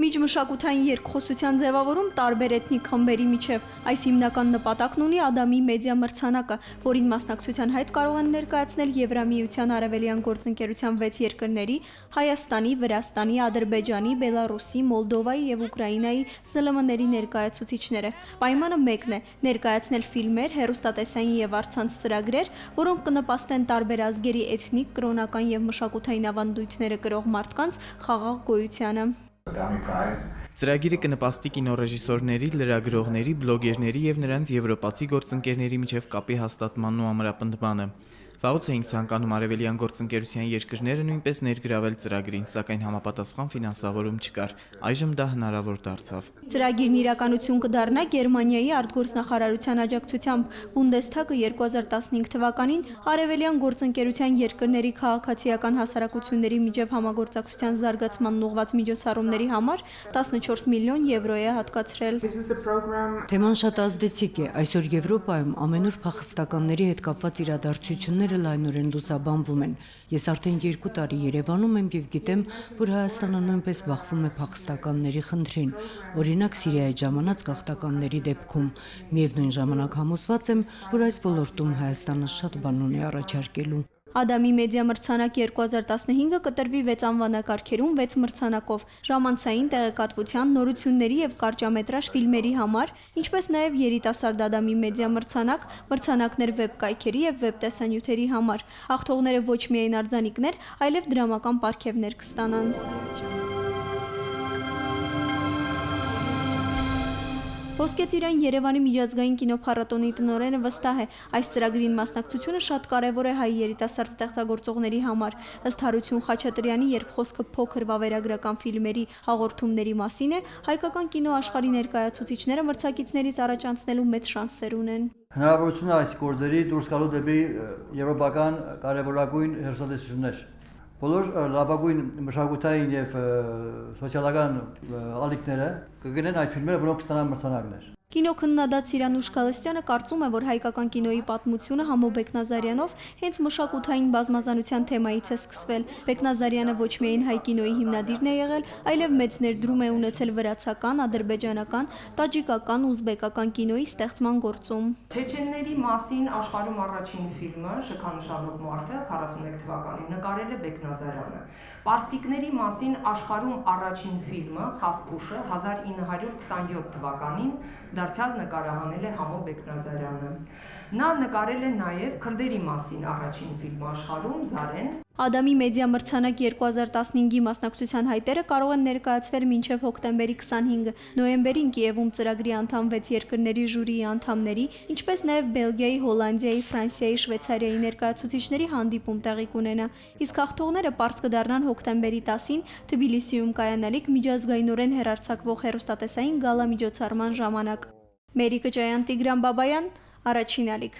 Միջմշակութային երկխոսության ձևավորում տարբեր էթնիկ խմբերի միջև այս հիմնական նպատակն ունի Ադամի մեդիա մրցանակը, որին մասնակցության հայտ կարող են ներկայացնել Եվրամիության արևելյան գործընկերության 6 երկրների՝ Հայաստանի, Վրաստանի, Ադրբեջանի, Բելարուսի, Մոլդովայի եւ Ուկրաինայի ԶԼՄ-ների ներկայացուցիչները։ Պայմանը մեկն է՝ ներկայացնել ֆիլմեր, հեռուստատեսային եւ առցանց ծրագրեր, որոնք կնպաստեն տարբեր ազգերի էթնիկ, կրոնական եւ մշակութային ավանդույթները կրող մարդկանց խաղաղ գոյությանը։ Ծրագիրը կնպաստի կինոռեժիսորների, լրագրողների, բլոգերների եւ նրանց եվրոպացի գործընկերների միջև կապի հաստատմանն ու ամրապնդմանը։ Վաղուց էինք ցանկանում արևելյան գործընկերության երկրները նույնպես ներգրավել ծրագրին, սակայն համապատասխան ֆինանսավորում չկար։ Այժմ դա հնարավոր դարձավ։ Ծրագիրն իրականություն կդառնա Գերմանիայի արտգործնախարարության աջակցությամբ։ Բունդեսթագը 2015 թվականին արևելյան գործընկերության երկրների քաղաքացիական հասարակությունների միջև համագործակցության զարգացմանն ուղղված միջոցառումների համար 14 միլիոն եվրո է հատկացրել։ Թեման շատ ազդեցիկ է։ Այսօր Եվրոպայում ամենուր փախստականների հետ կապված իրադարձությունները լայնորեն լուսաբանվում են։ Ես արդեն 2 տարի Երևանում եմ եւ գիտեմ, որ Հայաստանը նույնպես բախվում է փախստականների խնդրին։ Օրինակ Սիրիայի ժամանած գաղթականների դեպքում։ Միևնույն ժամանակ համոզված եմ, որ այս ոլորտում Հայաստանը շատ բան ունի առաջարկելու։ Ադամի մեդիա մրցանակ 2015-ը կտրվի 6 անվանակարգերում 6 մրցանակով՝ ժամանցային տեղեկատվության, նորությունների եւ կարճամետրաժ ֆիլմերի համար, ինչպես նաեւ երիտասարդ Ադամի մեդիա մրցանակ, մրցանակներ վեբ կայքերի եւ վեբ տեսանյութերի համար։ Հաղթողները ոչ միայն արձանիկներ, այլև դրամական պարգևներ կստանան։ Ոսկե ծիրան Երևանի միջազգային կինոփառատոնի տնօրենը վստահ է, այս ծրագրին մասնակցությունը շատ կարևոր է հայ երիտասարդ ստեղծագործողների համար։ Ըստ Հարություն Խաչատրյանի, երբ խոսքը փոքր վավերագրական ֆիլմերի հաղորդումների մասին է, հայկական կինոաշխարհի ներկայացուցիչները մրցակիցներից առաջ անցնելու մեծ շանսեր ունեն։ Հնարավորություն է այս գործերի դուրս գալու դեպի եվրոպական կարևորագույն հեռուստատեսություններ։ Բոլոր լավագույն մշակութային եւ սոցիալական ալիքները կգնեն այդ ֆիլմերը, որոնք կստանան մրցանակներ։ Կինոքննադատ Սիրանուշ Գալստյանը կարծում է, որ հայկական կինոյի պատմությունը Համո Բեկնազարյանով հենց մշակութային բազմազանության թեմայից է սկսվել։ Բեկնազարյանը ոչ միայն հայ կինոյի հիմնադիրն է եղել, այլև մեծ ներդրում է ունեցել վրացական, ադրբեջանական, տաջիկական, ուզբեկական կինոյի ստեղծման գործում։ Չեչենների մասին աշխարհում առաջին ֆիլմը Շքանշանով մարդը 41 թվականին նկարել է Բեկնազարյանը։ Պարսիկների մասին աշխարհում առաջին ֆիլմը Խասպուշը 1927 թվականին դարձյալ նկարահանել է Համո Բեկնազարյանը։ Նա նկարել է նաև քրդերի մասին առաջին ֆիլմը աշխարհում Զարեն։ Ադամի մեդիա մրցանակ 2015-ի մասնակցության հայտերը կարող են ներկայացվել մինչև հոկտեմբերի 25-ը։ Նոյեմբերին Կիևում ծրագրի անդամ 6 երկրների ժյուրիի անդամների, ինչպես նաև Բելգիայի, Հոլանդիայի, Ֆրանսիայի, Շվեյցարիայի ներկայացուցիչների հանդիպում տեղի կունենա։ Իսկ հաղթողները պարզ կդառնան հոկտեմբերի 10-ին Թբիլիսիում կայանալիք միջազգայինորեն հեռարձակվող հեռուստատեսային գալա միջոցառման ժամանակ։ Մերի Կճայան, Տիգրան Բաբայան, Առաջին ալիք։